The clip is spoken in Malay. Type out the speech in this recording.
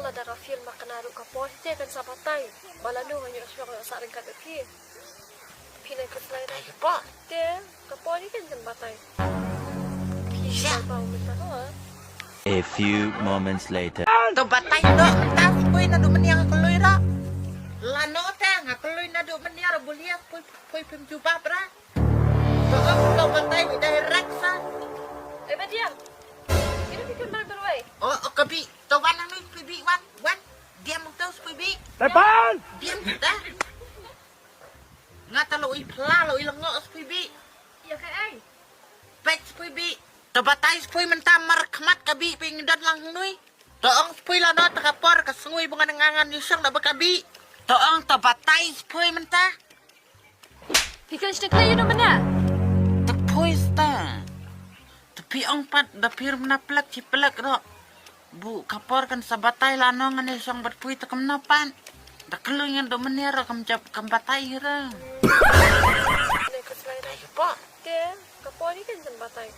la da film makanaro kapos te kan sapatay. Balano nganyo aswa ko sa ring kadaki. Pinay ko slay ra po. te kapos ni kan batay. Siya. Pisal pa umita no ha. A few moments later. To batay do mentas poy na do meniang keluy ra. Lano te ngakeluy na do meniar bulia poy pemjuba bra. To batay mi direct sa. Eh ba diam. Ini bikin berway. Oh kabi to wan ni pibi wan. Diam terus pibi. Tepan! Diam dah. Ngata lo ipla lo ilengo pibi. Ya kay ay. Pek pibi. To batay poy mentamar kemat kabi pingdan lang nui. Toong poy la no takapor kasungui bunga nangangan yusang na bakabi. Toong to batay poy menta. Bikin stekla yun naman na. Poy sta. Tapi ang pat dapir menaplak cipelak ro. Bu kapor kan sa batay la no ngane isang batpuy takam napan. Dakelungan do menira kam batay ra. Pinay ko slay ra Po. te kapos ni kan batay.